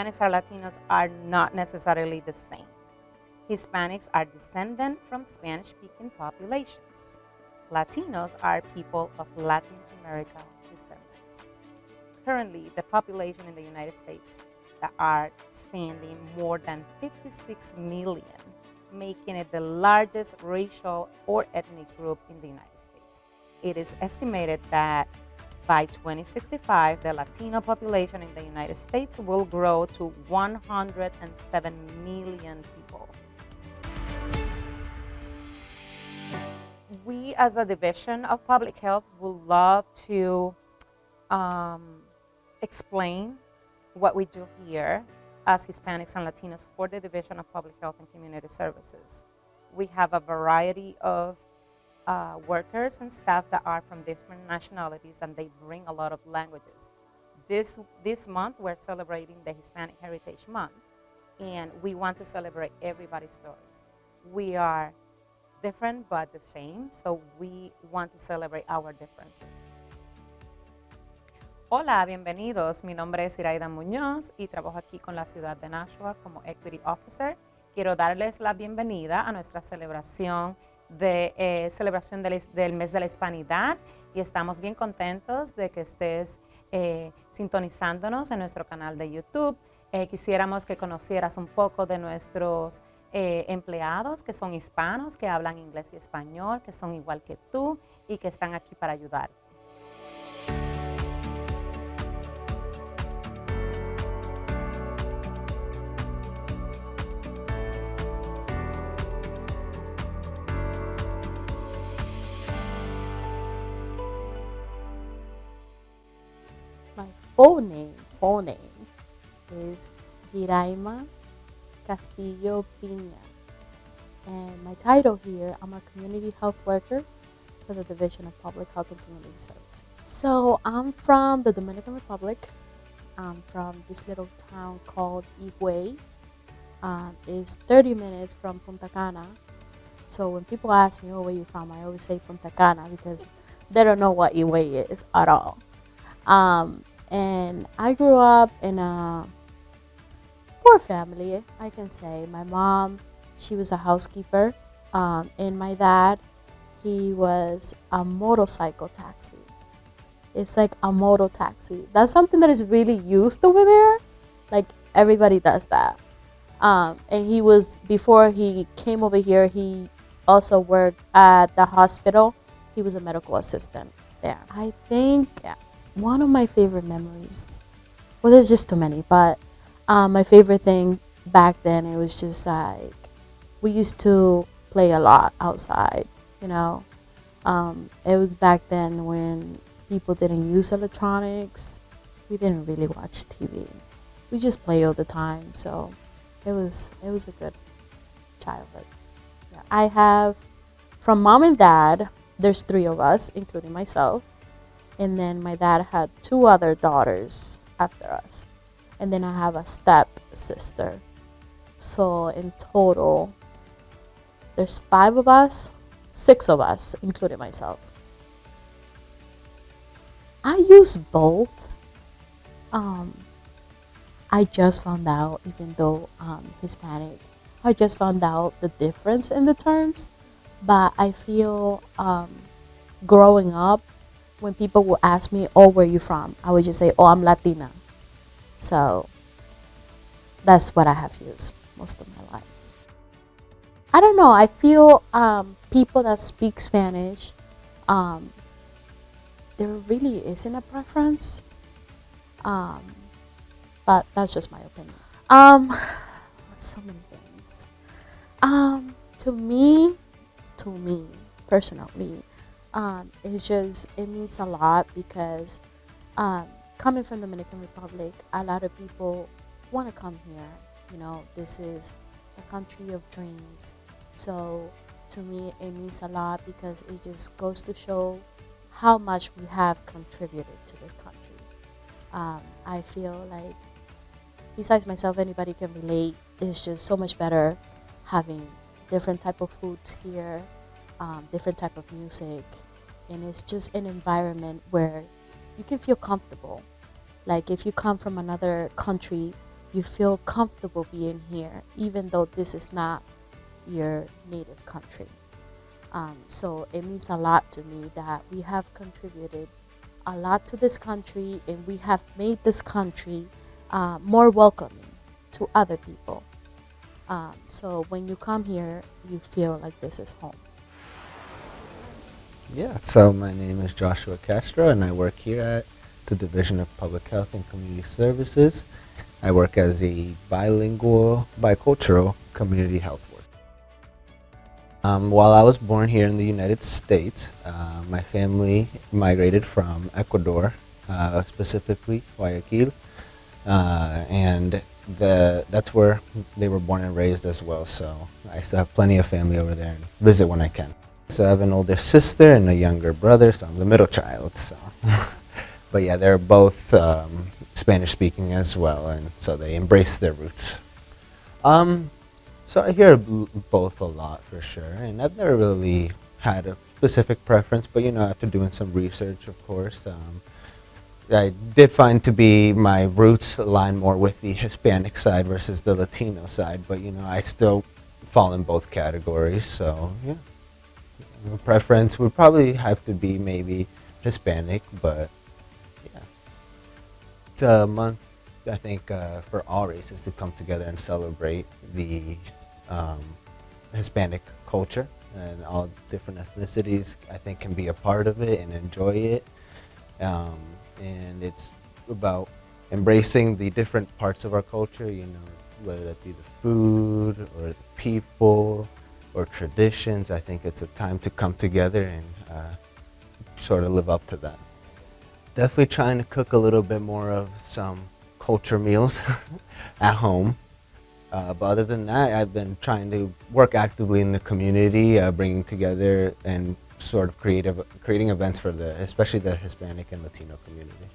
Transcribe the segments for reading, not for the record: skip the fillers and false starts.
Hispanics or Latinos are not necessarily the same. Hispanics are descendant from Spanish-speaking populations. Latinos are people of Latin American descendants. Currently, the population in the United States that are standing more than 56 million, making it the largest racial or ethnic group in the United States. It is estimated that by 2065, the Latino population in the United States will grow to 107 million people. We, as a division of public health, would love to explain what we do here as Hispanics and Latinos for the Division of Public Health and Community Services. We have a variety of workers and staff that are from different nationalities, and they bring a lot of languages. This month, we're celebrating the Hispanic Heritage Month, and we want to celebrate everybody's stories. We are different but the same, so we want to celebrate our differences. Hola, bienvenidos. Mi nombre es Iraida Muñoz y trabajo aquí con la ciudad de Nashua como Equity Officer. Quiero darles la bienvenida a nuestra celebración del mes de la Hispanidad, y estamos bien contentos de que estés sintonizándonos en nuestro canal de YouTube. Quisiéramos que conocieras un poco de nuestros empleados que son hispanos, que hablan inglés y español, que son igual que tú y que están aquí para ayudarte. My full name is Giraima Castillo Piña. And my title here, I'm a community health worker for the Division of Public Health and Community Services. So I'm from the Dominican Republic. I'm from this little town called Higüey. It's 30 minutes from Punta Cana. So when people ask me, where you from? I always say Punta Cana because they don't know what Higüey is at all. And I grew up in a poor family, I can say. My mom, she was a housekeeper, and my dad, he was a motorcycle taxi. It's like a moto taxi. That's something that is really used over there. Like everybody does that. And he was, before he came over here, he also worked at the hospital. He was a medical assistant there. I think one of my favorite memories, well, there's just too many, but my favorite thing back then, it was just like, we used to play a lot outside, you know. It was back then when people didn't use electronics. We didn't really watch TV. We just play all the time, so it was a good childhood. Yeah. I have, from mom and dad, there's 3 of us, including myself. And then my dad had 2 other daughters after us. And then I have a step sister. So in total, there's 5 of us, 6 of us, including myself. I use both. I just found out, even though I'm Hispanic, I just found out the difference in the terms. But I feel growing up, when people will ask me, where are you from? I would just say, I'm Latina. So that's what I have used most of my life. I don't know. I feel people that speak Spanish, there really isn't a preference. But that's just my opinion. So many things. To me personally, it means a lot because coming from the Dominican Republic, a lot of people want to come here. You know, this is a country of dreams. So to me, it means a lot because it just goes to show how much we have contributed to this country. I feel like, besides myself, anybody can relate. It's just so much better having different type of foods here, different type of music, and it's just an environment where you can feel comfortable. Like if you come from another country, you feel comfortable being here, even though this is not your native country. So it means a lot to me that we have contributed a lot to this country, and we have made this country more welcoming to other people. So when you come here, you feel like this is home. Yeah, so my name is Joshua Castro, and I work here at the Division of Public Health and Community Services. I work as a bilingual, bicultural community health worker. While I was born here in the United States, my family migrated from Ecuador, specifically Guayaquil, and that's where they were born and raised as well. So I still have plenty of family over there and visit when I can. So I have an older sister and a younger brother, so I'm the middle child. So, but yeah, they're both Spanish speaking as well, and so they embrace their roots. So I hear both a lot for sure, and I've never really had a specific preference, but after doing some research, of course, I did find to be my roots align more with the Hispanic side versus the Latino side, but I still fall in both categories, so yeah. Preference would probably have to be maybe Hispanic, but yeah. It's a month, I think, for all races to come together and celebrate the Hispanic culture, and all different ethnicities, I think, can be a part of it and enjoy it. And it's about embracing the different parts of our culture, whether that be the food or the people or traditions. I think it's a time to come together and sort of live up to that. Definitely trying to cook a little bit more of some culture meals at home. But other than that, I've been trying to work actively in the community, bringing together and sort of creating events for especially the Hispanic and Latino community.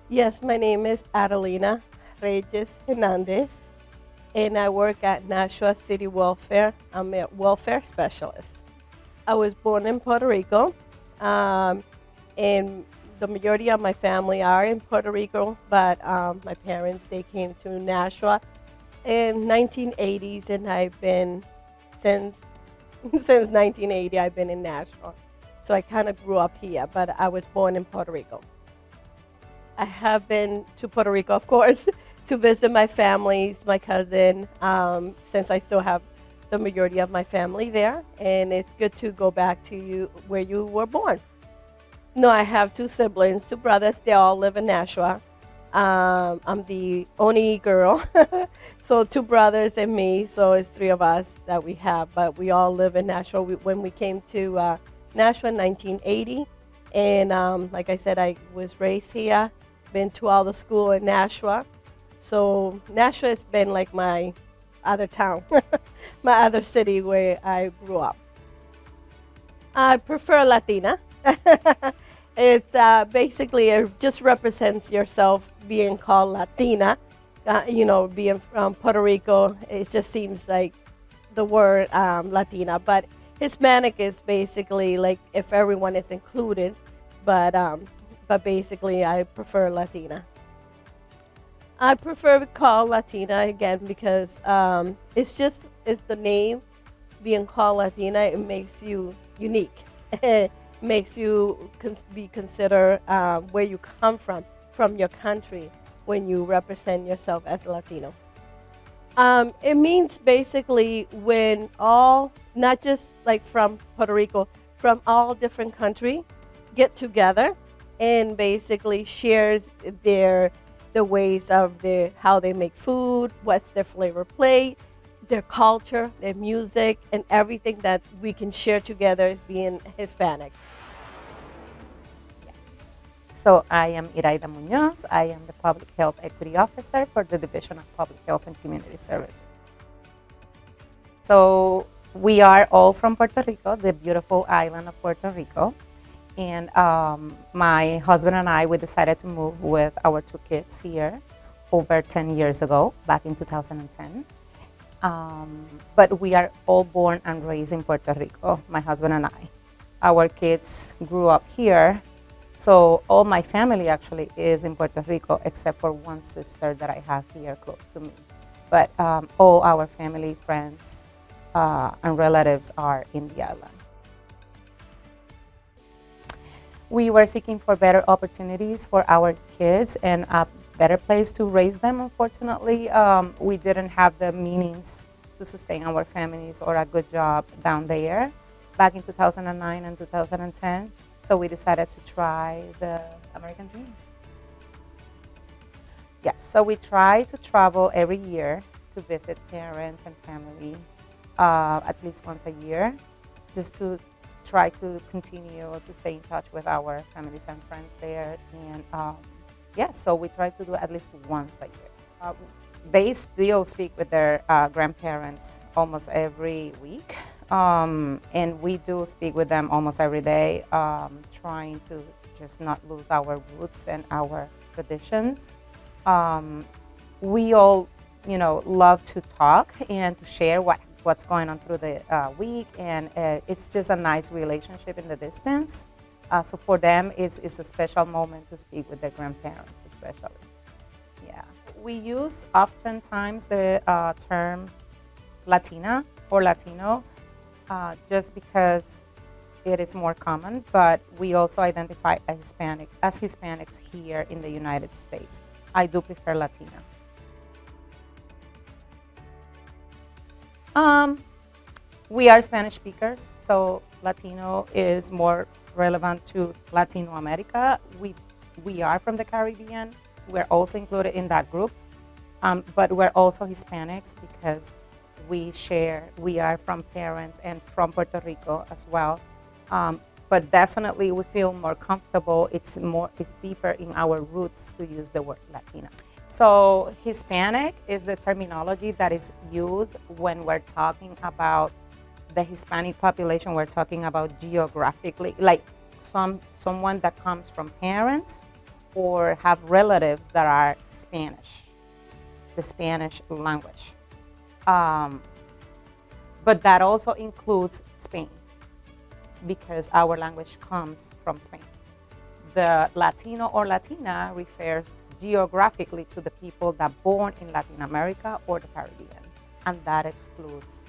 Yes, my name is Adelina Reyes Hernandez, and I work at Nashua City Welfare. I'm a welfare specialist. I was born in Puerto Rico, and the majority of my family are in Puerto Rico, but my parents, they came to Nashua in 1980s, and I've been since since 1980. I've been in Nashua, so I kind of grew up here, but I was born in Puerto Rico. I have been to Puerto Rico, of course, to visit my families, my cousin, since I still have the majority of my family there, and it's good to go back to where you were born. No, I have two siblings, two brothers. They all live in Nashua. I'm the only girl, so two brothers and me. So it's three of us that we have, but we all live in Nashua. When we came to Nashua in 1980, and like I said, I was raised here, been to all the school in Nashua. So Nashua has been like my other town, my other city where I grew up. I prefer Latina. It's basically, it just represents yourself being called Latina. Being from Puerto Rico, it just seems like the word Latina. But Hispanic is basically like if everyone is included. But basically, I prefer Latina. I prefer to call Latina again because it's the name being called Latina. It makes you unique. Makes you be considered where you come from your country when you represent yourself as a Latino. It means basically when all, not just like from Puerto Rico, from all different countries get together and basically shares the ways of how they make food, what's their flavor plate, their culture, their music, and everything that we can share together as being Hispanic. So I am Iraida Munoz. I am the Public Health Equity Officer for the Division of Public Health and Community Services. So we are all from Puerto Rico, the beautiful island of Puerto Rico. And my husband and I, we decided to move with our two kids here over 10 years ago, back in 2010. But we are all born and raised in Puerto Rico, my husband and I. Our kids grew up here, So all my family actually is in Puerto Rico, except for one sister that I have here close to me. But all our family, friends, and relatives are in the island. We were seeking for better opportunities for our kids and a better place to raise them. Unfortunately, we didn't have the means to sustain our families or a good job down there back in 2009 and 2010. So we decided to try the American dream. Yes, so we try to travel every year to visit parents and family at least once a year, just to try to continue to stay in touch with our families and friends there. And yes, so we try to do at least once a year. They still speak with their grandparents almost every week. And we do speak with them almost every day, trying to just not lose our roots and our traditions. We all, love to talk and to share what's going on through the week, and it's just a nice relationship in the distance. So for them, it's a special moment to speak with their grandparents, especially. Yeah, we use oftentimes the term Latina or Latino just because it is more common, but we also identify as Hispanics here in the United States. I do prefer Latina. Um, we are Spanish speakers, so Latino is more relevant to Latino America. We are from the Caribbean. We're also included in that group, but we're also Hispanics because we are from parents and from Puerto Rico as well. But definitely we feel more comfortable. It's deeper in our roots to use the word Latina. So Hispanic is the terminology that is used when we're talking about the Hispanic population. We're talking about geographically, like someone that comes from parents or have relatives that are Spanish, the Spanish language. But that also includes Spain because our language comes from Spain. The Latino or Latina refers geographically to the people that born in Latin America or the Caribbean, and that excludes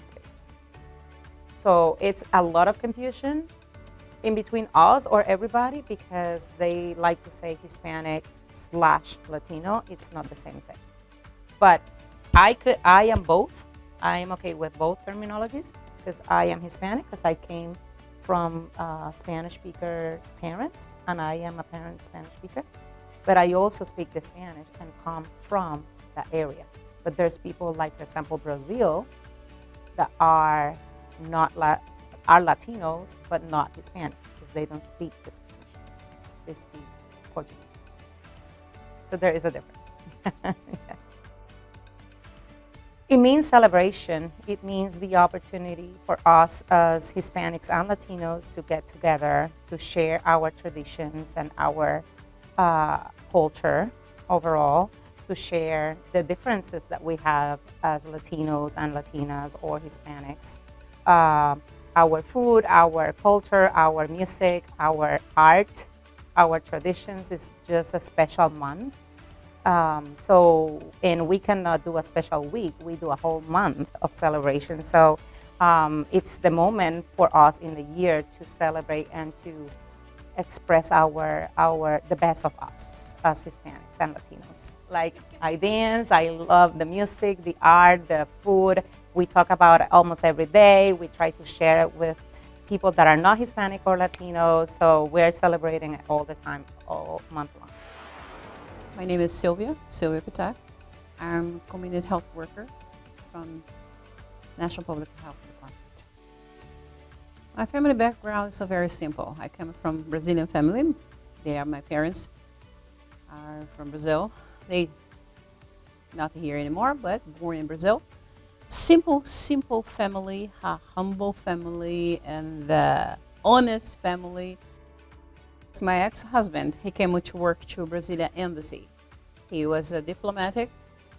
Spain. So it's a lot of confusion in between us or everybody because they like to say Hispanic / Latino. It's not the same thing. But I am both. I am okay with both terminologies because I am Hispanic because I came from Spanish speaker parents and I am a parent Spanish speaker. But I also speak the Spanish and come from that area. But there's people like, for example, Brazil that are are Latinos but not Hispanics because they don't speak the Spanish. They speak Portuguese. So there is a difference. Yeah. It means celebration. It means the opportunity for us as Hispanics and Latinos to get together, to share our traditions and our culture overall, to share the differences that we have as Latinos and Latinas or Hispanics. Our food, our culture, our music, our art, our traditions is just a special month. And we cannot do a special week. We do a whole month of celebration. So it's the moment for us in the year to celebrate and to express the best of us as Hispanics and Latinos. Like I dance, I love the music, the art, the food. We talk about it almost every day. We try to share it with people that are not Hispanic or Latinos. So we're celebrating it all the time, all month long. My name is Sylvia Patak. I'm a community health worker from National Public Health Department. My family background is very simple. I come from Brazilian family. My parents are from Brazil. They not here anymore, but born in Brazil. Simple family, a humble family, and honest family. My ex-husband, he came to work to Brazilian embassy. He was a diplomatic,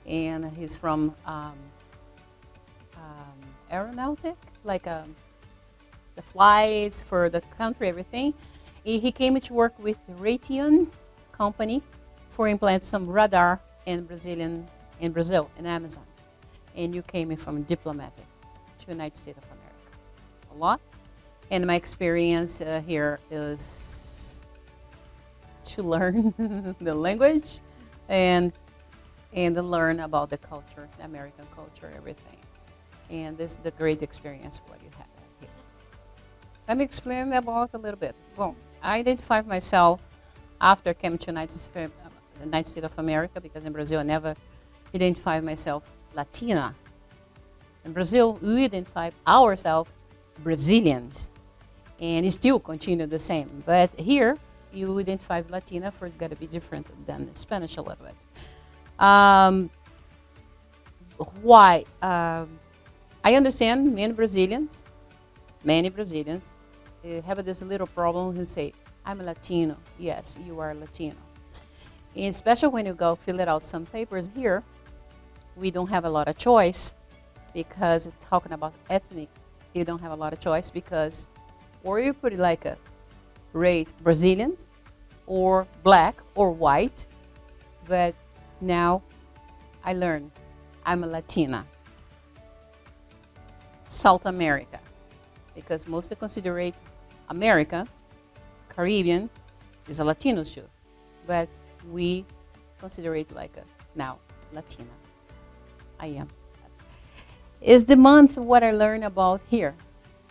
and he's from aeronautic, like the flights for the country, everything. He came to work with the Raytheon company for implant some radar in Brazil, in Amazon. And you came in from diplomatic to United States of America. A lot. And my experience here is to learn the language and learn about the culture, the American culture, everything. And this is the great experience what you have here. Let me explain about a little bit. Well, I identify myself after I came to United States of America, because in Brazil I never identified myself Latina. In Brazil, we identify ourselves Brazilians, and it still continue the same. But here, you identify Latina, for it's got to be different than Spanish a little bit. Why? I understand many Brazilians have this little problem and say, I'm a Latino. Yes, you are Latino. And especially when you go fill it out some papers here, we don't have a lot of choice, because talking about ethnic, you don't have a lot of choice, because or you put it like a race, Brazilians, or black, or white. But now I learned I'm a Latina. South America, because mostly consider America, Caribbean, is a Latino too, but we consider it like a now Latina. I am. Is the month what I learned about here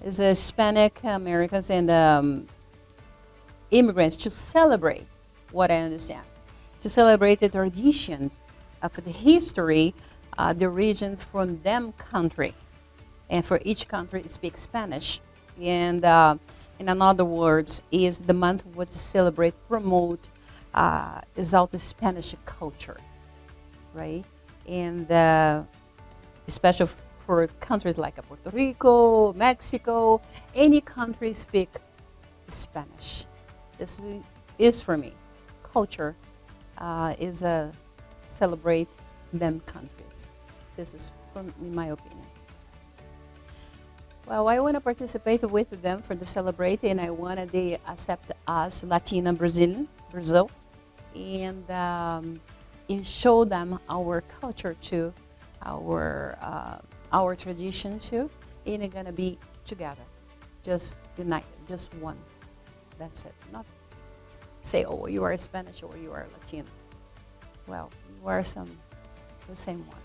is Hispanic Americans and immigrants to celebrate what I understand, to celebrate the tradition of the history, the regions from them country, and for each country it speaks Spanish. And in other words, is the month would celebrate, promote, exalt the Spanish culture, right? And especially for countries like Puerto Rico, Mexico, any country speak Spanish. This is for me, culture is a celebrate them countries. This is from in my opinion. Well, I want to participate with them for the celebrate, and I want they accept us Latina Brazil, and show them our culture too, our tradition too, and it's gonna be together, just united, just one. That's it. Not say, oh, you are Spanish or you are Latino. Well, you are the same one.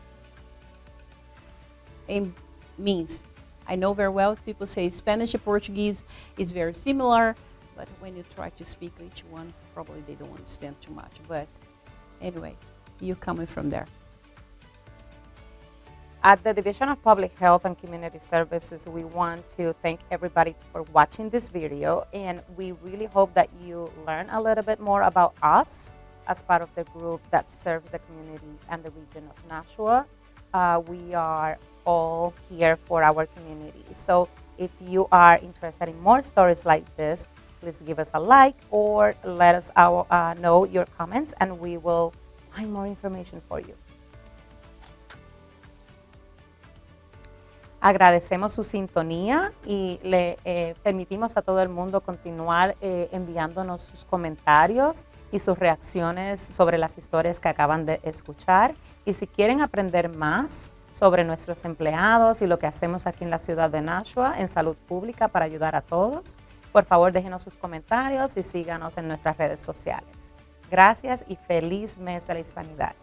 It means, I know very well people say Spanish and Portuguese is very similar, but when you try to speak each one, probably they don't understand too much. But anyway, you're coming from there. At the Division of Public Health and Community Services, we want to thank everybody for watching this video, and we really hope that you learn a little bit more about us as part of the group that serves the community and the region of Nashua. We are all here for our community. So if you are interested in more stories like this, please give us a like or let us know your comments, and we will find more information for you. Agradecemos su sintonía y le permitimos a todo el mundo continuar enviándonos sus comentarios y sus reacciones sobre las historias que acaban de escuchar. Y si quieren aprender más sobre nuestros empleados y lo que hacemos aquí en la ciudad de Nashua en salud pública para ayudar a todos, por favor déjenos sus comentarios y síganos en nuestras redes sociales. Gracias y feliz mes de la Hispanidad.